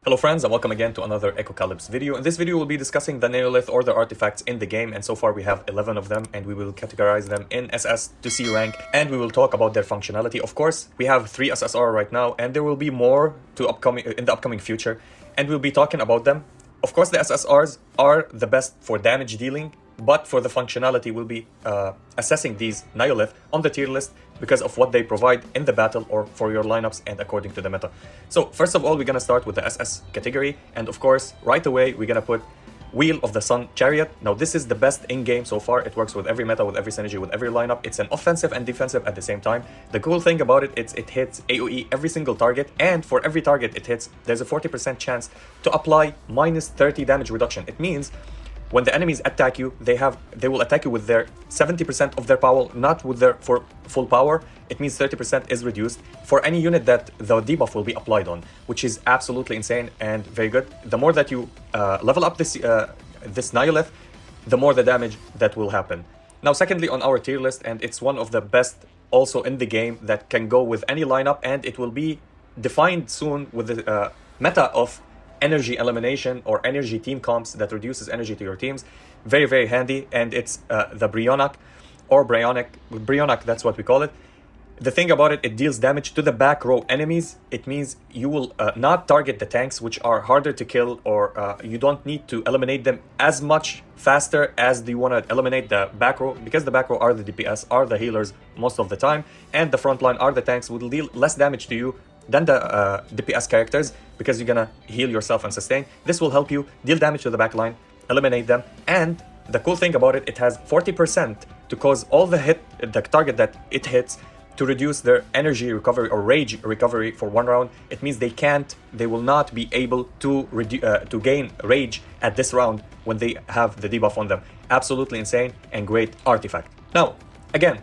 Hello friends and welcome again to another Echocalypse video. In this video we'll be discussing the Neolith or the artifacts in the game, and so far we have 11 of them and we will categorize them in SS to C rank and we will talk about their functionality. Of course we have 3 SSR right now and there will be more in the upcoming future, and we'll be talking about them. Of course the SSRs are the best for damage dealing, but for the functionality we'll be assessing these Neolith on the tier list because of what they provide in the battle or for your lineups and according to the meta. So first of all, we're gonna start with the SS category, and of course right away we're gonna put Wheel of the Sun Chariot. Now this is the best in-game so far. It works with every meta, with every synergy, with every lineup. It's an offensive and defensive at the same time. The cool thing about it is it hits AoE every single target, and for every target it hits, there's a 40% chance to apply minus 30 damage reduction. It means when the enemies attack you, they will attack you with their 70% of their power, not with their full power. It means 30% is reduced for any unit that the debuff will be applied on, which is absolutely insane and very good. The more that you level up this Neolith, the more the damage that will happen. Now, secondly, on our tier list, and it's one of the best also in the game that can go with any lineup, and it will be defined soon with the meta of energy elimination or energy team comps that reduces energy to your teams. Very, very handy, and it's the Brionac or Brionac, that's what we call it. The thing about it, it deals damage to the back row enemies. It means you will not target the tanks, which are harder to kill, or you don't need to eliminate them as much faster as you want to eliminate the back row, because the back row are the DPS, are the healers most of the time, and the front line are the tanks, will deal less damage to you than the DPS characters, because you're gonna heal yourself and sustain. This will help you deal damage to the backline, eliminate them, and the cool thing about it, it has 40% to cause all the target that it hits to reduce their energy recovery or rage recovery for 1 round. It means they will not be able to gain rage at this round when they have the debuff on them. Absolutely insane and great artifact. Now, again,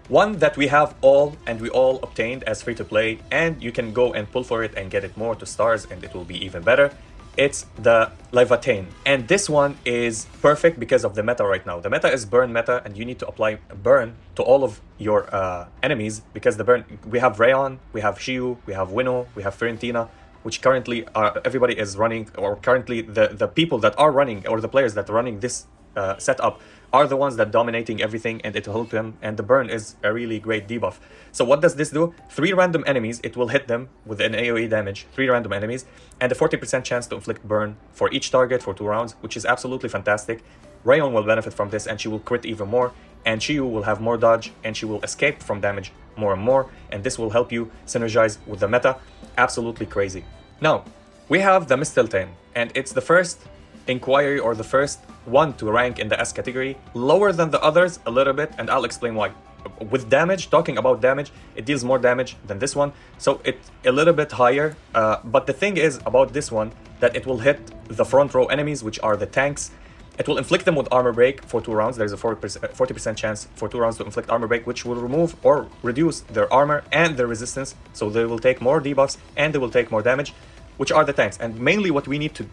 one that we have all and we all obtained as free to play, and you can go and pull for it and get it more to stars and it will be even better. It's the Leviathan, and this one is perfect because of the meta right now. The meta is burn meta, and you need to apply burn to all of your enemies, because the burn, we have Rayon, we have Shiyu, we have Winnow, we have Fiorentina, which currently everybody is running, or currently the people that are running, or the players that are running this setup are the ones that dominating everything, and it will help them, and the burn is a really great debuff. So what does this do? 3 random enemies, it will hit them with an AoE damage, 3 random enemies, and a 40% chance to inflict burn for each target for 2 rounds, which is absolutely fantastic. Rayon will benefit from this, and she will crit even more, and Shiyu will have more dodge, and she will escape from damage more and more, and this will help you synergize with the meta. Absolutely crazy. Now, we have the Mistletoe, and it's the first inquiry or the first one to rank in the S category, lower than the others a little bit, and I'll explain why. With damage, talking about damage, it deals more damage than this one, so it's a little bit higher, but the thing is about this one that it will hit the front row enemies, which are the tanks. It will inflict them with armor break for 2 rounds. There's a 40% chance for 2 rounds to inflict armor break, which will remove or reduce their armor and their resistance, so they will take more debuffs and they will take more damage, which are the tanks. And mainly what we need to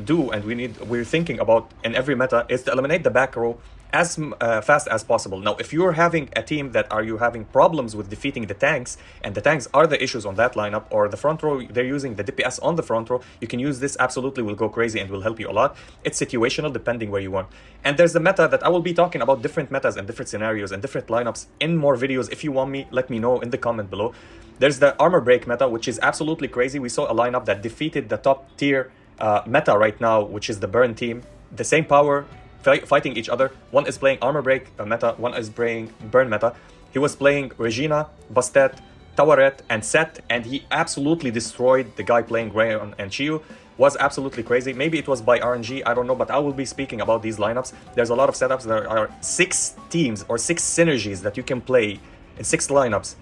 do, and we're thinking about in every meta, is to eliminate the back row as fast as possible. Now, if you're having a team that are having problems with defeating the tanks, and the tanks are the issues on that lineup, or the front row, they're using the DPS on the front row, you can use this. Absolutely will go crazy and will help you a lot. It's situational depending where you want. And there's the meta that I will be talking about, different metas and different scenarios and different lineups in more videos. If you want me, let me know in the comment below. There's the armor break meta, which is absolutely crazy. We saw a lineup that defeated the top tier meta right now, which is the burn team. The same power, fighting each other. One is playing armor break meta, one is playing burn meta. He was playing Regina, Bastet, Tawaret, and Set, and he absolutely destroyed the guy playing Rayon and Shiyu. Was absolutely crazy. Maybe it was by RNG, I don't know, but I will be speaking about these lineups. There's a lot of setups. There are 6 teams or 6 synergies that you can play in 6 lineups.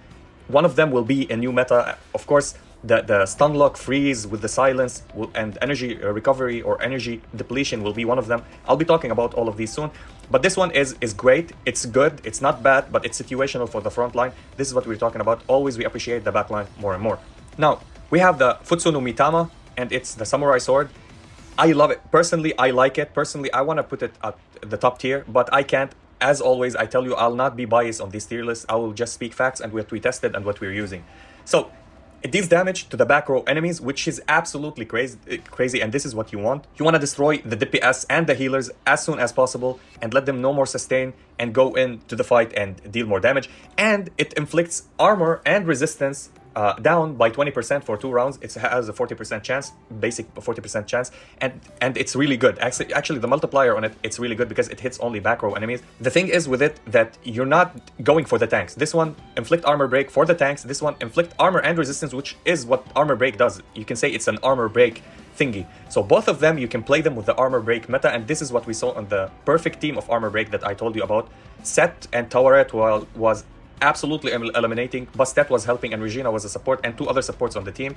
One of them will be a new meta. Of course, the stun lock freeze with the silence and energy recovery or energy depletion will be one of them. I'll be talking about all of these soon. But this one is great. It's good. It's not bad, but it's situational for the front line. This is what we're talking about. Always we appreciate the back line more and more. Now, we have the Futsu no Mitama, and it's the samurai sword. I love it. Personally, I like it. Personally, I want to put it at the top tier, but I can't. As always, I tell you, I'll not be biased on these tier lists. I will just speak facts and what we tested and what we're using. So It deals damage to the back row enemies, which is absolutely crazy, and this is what you want. You want to destroy the DPS and the healers as soon as possible and let them no more sustain and go into the fight and deal more damage. And it inflicts armor and resistance down by 20% for 2 rounds. It has a 40% chance, basic 40% chance, and it's really good. Actually, the multiplier on it, it's really good because it hits only back row enemies. The thing is with it that you're not going for the tanks. This one inflict armor break for the tanks. This one inflict armor and resistance, which is what armor break does. You can say it's an armor break thingy. So both of them, you can play them with the armor break meta, and this is what we saw on the perfect team of armor break that I told you about. Set and Tawaret was absolutely eliminating. Bastet was helping, and Regina was a support, and 2 other supports on the team.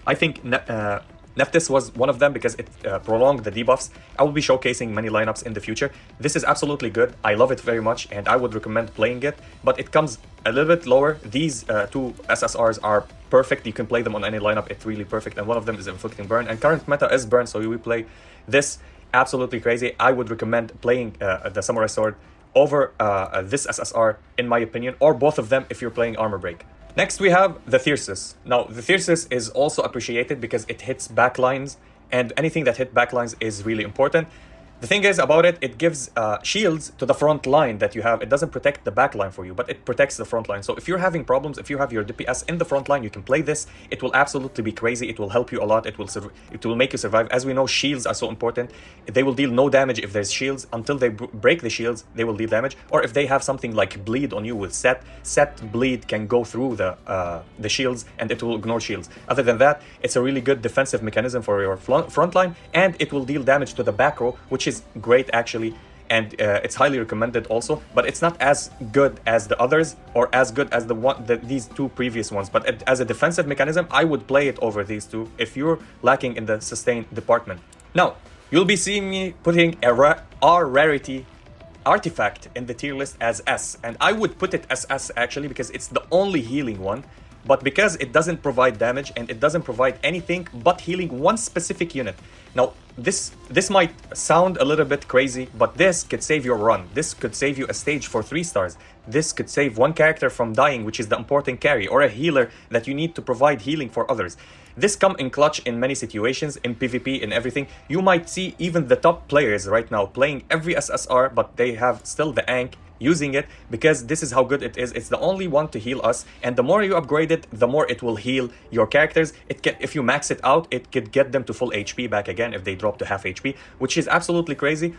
I think Nephthys was one of them because it prolonged the debuffs. I will be showcasing many lineups in the future. This is absolutely good. I love it very much, and I would recommend playing it, but it comes a little bit lower. These 2 SSRs are perfect. You can play them on any lineup. It's really perfect, and one of them is Inflicting Burn, and current meta is Burn, so we play this. Absolutely crazy. I would recommend playing the Samurai Sword over this SSR, in my opinion, or both of them if you're playing armor break. Next we have the Thyrsus. Now the Thyrsus is also appreciated because it hits backlines, and anything that hit backlines is really important. The thing is about it, it gives shields to the front line that you have. It doesn't protect the back line for you, but it protects the front line. So if you're having problems, if you have your DPS in the front line, you can play this. It will absolutely be crazy. It will help you a lot. It will make you survive. As we know, shields are so important. They will deal no damage if there's shields. Until they break the shields, they will deal damage. Or if they have something like bleed on you with set bleed can go through the shields and it will ignore shields. Other than that, it's a really good defensive mechanism for your front line, and it will deal damage to the back row, which is great actually, and it's highly recommended also, but it's not as good as the others or as good as these 2 previous ones. But as a defensive mechanism, I would play it over these 2 if you're lacking in the sustain department. Now you'll be seeing me putting a R rarity artifact in the tier list as S, and I would put it as S actually because it's the only healing one. But because it doesn't provide damage and it doesn't provide anything but healing one specific unit. Now, this might sound a little bit crazy, but this could save your run. This could save you a stage for 3 stars. This could save one character from dying, which is the important carry, or a healer that you need to provide healing for others. This come in clutch in many situations, in PvP, in everything. You might see even the top players right now playing every SSR, but they have still the Ankh using it because this is how good it is. It's the only one to heal us, and the more you upgrade it, the more it will heal your characters. If you max it out, it could get them to full HP back again if they drop to half HP, which is absolutely crazy.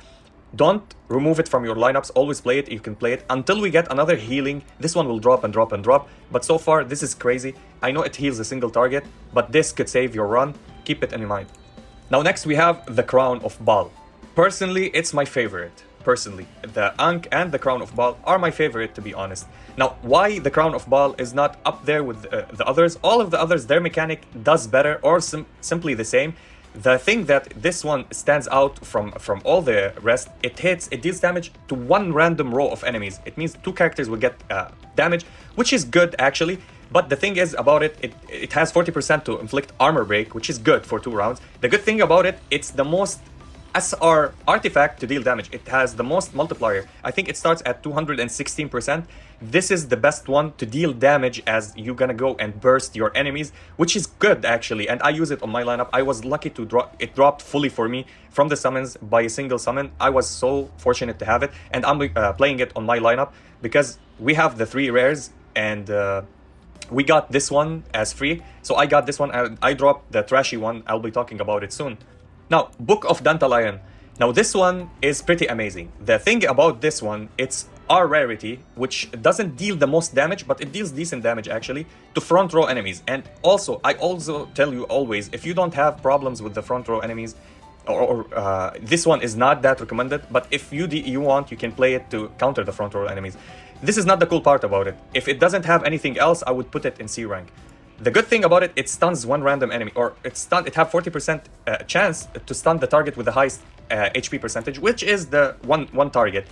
Don't remove it from your lineups. Always play it. You can play it until we get another healing. This one will drop and drop and drop, but so far this is crazy. I know it heals a single target, but this could save your run. Keep it in mind. Now next we have the Crown of Baal. Personally, it's my favorite. Personally, the Ankh and the Crown of Baal are my favorite, to be honest. Now, why the Crown of Baal is not up there with the others? All of the others, their mechanic does better or simply the same. The thing that this one stands out from all the rest, it deals damage to 1 random row of enemies. It means 2 characters will get damage, which is good actually. But the thing is about it, it has 40% to inflict armor break, which is good for 2 rounds. The good thing about it, it's the most SR artifact to deal damage. It has the most multiplier. I think it starts at 216%. This is the best one to deal damage as you're gonna go and burst your enemies, which is good actually, and I use it on my lineup. I was lucky to drop it. Dropped fully for me from the summons by a single summon. I was so fortunate to have it, and I'm playing it on my lineup because we have the 3 rares, and we got this one as free. So I got this one, and I dropped the trashy one. I'll be talking about it soon. Now, Book of Dandelion. Now, this one is pretty amazing. The thing about this one, it's R rarity, which doesn't deal the most damage, but it deals decent damage actually to front row enemies. And also, I also tell you always, if you don't have problems with the front row enemies, this one is not that recommended, but if you want, you can play it to counter the front row enemies. This is not the cool part about it. If it doesn't have anything else, I would put it in C rank. The good thing about it, it stuns 1 random enemy, or it have 40% chance to stun the target with the highest HP percentage, which is the one target.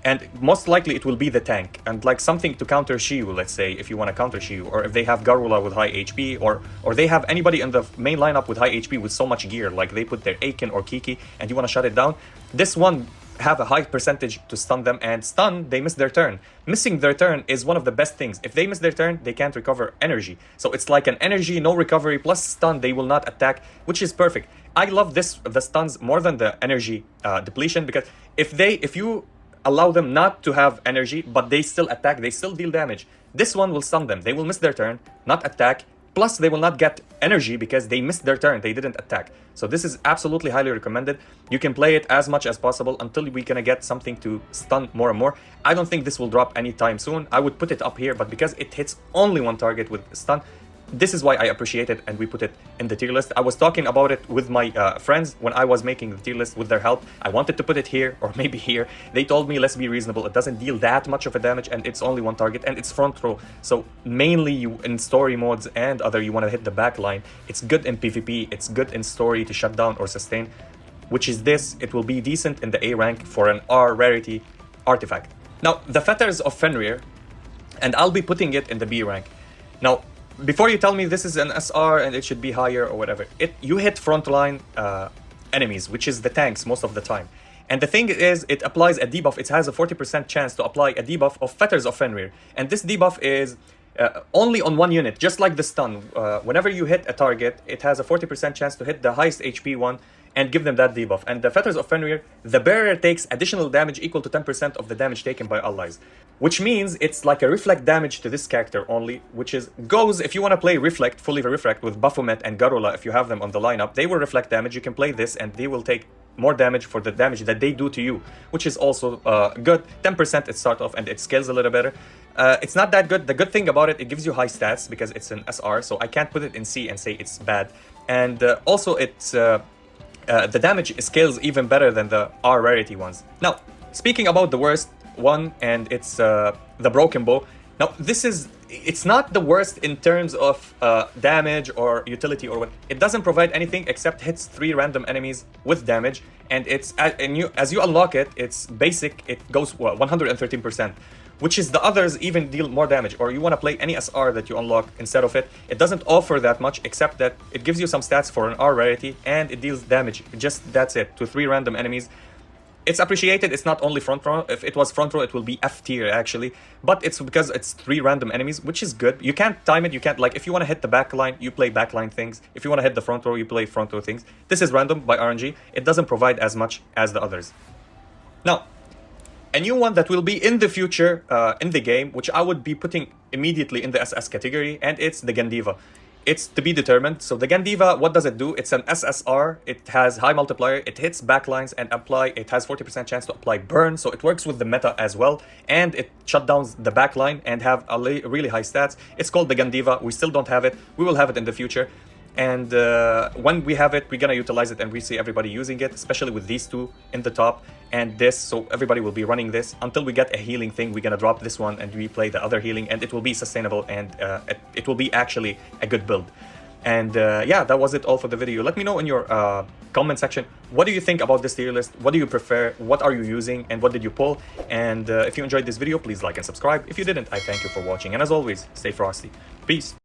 And most likely it will be the tank, and like something to counter Shiyu, let's say, if you want to counter Shiyu, or if they have Garula with high HP, or they have anybody in the main lineup with high HP with so much gear, like they put their Aiken or Kiki, and you want to shut it down. This one have a high percentage to stun them, and stun, they miss their turn. Missing their turn is one of the best things. If they miss their turn, they can't recover energy. So it's like an energy, no recovery, plus stun, they will not attack, which is perfect. I love the stuns more than the energy depletion, because if you allow them not to have energy, but they still attack, they still deal damage, this one will stun them. They will miss their turn, not attack, plus they will not get energy because they missed their turn, they didn't attack. So this is absolutely highly recommended. You can play it as much as possible until we're gonna get something to stun more and more. I don't think this will drop anytime soon. I would put it up here, but because it hits only one target with stun, this is why I appreciate it, and we put it in the tier list. I was talking about it with my friends when I was making the tier list with their help. I wanted to put it here or maybe here. They told me, let's be reasonable. It doesn't deal that much of a damage, and it's only one target, and it's front row. So mainly you in story modes and other, you want to hit the back line. It's good in PvP. It's good in story to shut down or sustain, which is this. It will be decent in the A rank for an R rarity artifact. Now, the Fetters of Fenrir, and I'll be putting it in the B rank. Now, before you tell me this is an SR and it should be higher or whatever, you hit frontline enemies, which is the tanks most of the time. And the thing is, it applies a debuff. It has a 40% chance to apply a debuff of Fetters of Fenrir. And this debuff is only on one unit, just like the stun. Whenever you hit a target, it has a 40% chance to hit the highest HP one and give them that debuff. And the Fetters of Fenrir, the bearer takes additional damage equal to 10% of the damage taken by allies. Which means it's like a reflect damage to this character only, which goes, if you want to play Reflect, fully Reflect with Baphomet and Garula, if you have them on the lineup, they will reflect damage. You can play this and they will take more damage for the damage that they do to you, which is also good. 10% it starts off and it scales a little better. It's not that good. The good thing about it, it gives you high stats because it's an SR, so I can't put it in C and say it's bad. And also it's the damage scales even better than the R rarity ones. Now, speaking about the worst one, and it's the Broken Bow. Now, it's not the worst in terms of damage or utility or what. It doesn't provide anything except hits 3 random enemies with damage, and as you unlock it, it's basic. It goes 113%, which is the others even deal more damage. Or you want to play any SR that you unlock instead of it. It doesn't offer that much, except that it gives you some stats for an R rarity, and it deals damage. That's it, to 3 random enemies. It's appreciated. It's not only front row. If it was front row, it will be F tier actually. But it's because it's 3 random enemies, which is good. You can't time it. You can't, like, if you want to hit the back line, you play backline things. If you want to hit the front row, you play front row things. This is random by RNG. It doesn't provide as much as the others. Now, a new one that will be in the future in the game, which I would be putting immediately in the SS category, and it's the Gandiva. It's to be determined. So the Gandiva, what does it do? It's an SSR. It has high multiplier. It hits backlines and it has 40% chance to apply burn. So it works with the meta as well. And it shutdowns the backline and have really high stats. It's called the Gandiva. We still don't have it. We will have it in the future. And when we have it, we're gonna utilize it, and we see everybody using it, especially with these two in the top and this. So everybody will be running this until we get a healing thing. We're gonna drop this one and replay the other healing, and it will be sustainable, and it will be actually a good build. And yeah, that was it all for the video. Let me know in your comment section, what do you think about this tier list? What do you prefer? What are you using? And what did you pull? And if you enjoyed this video, please like and subscribe. If you didn't, I thank you for watching. And as always, stay frosty. Peace.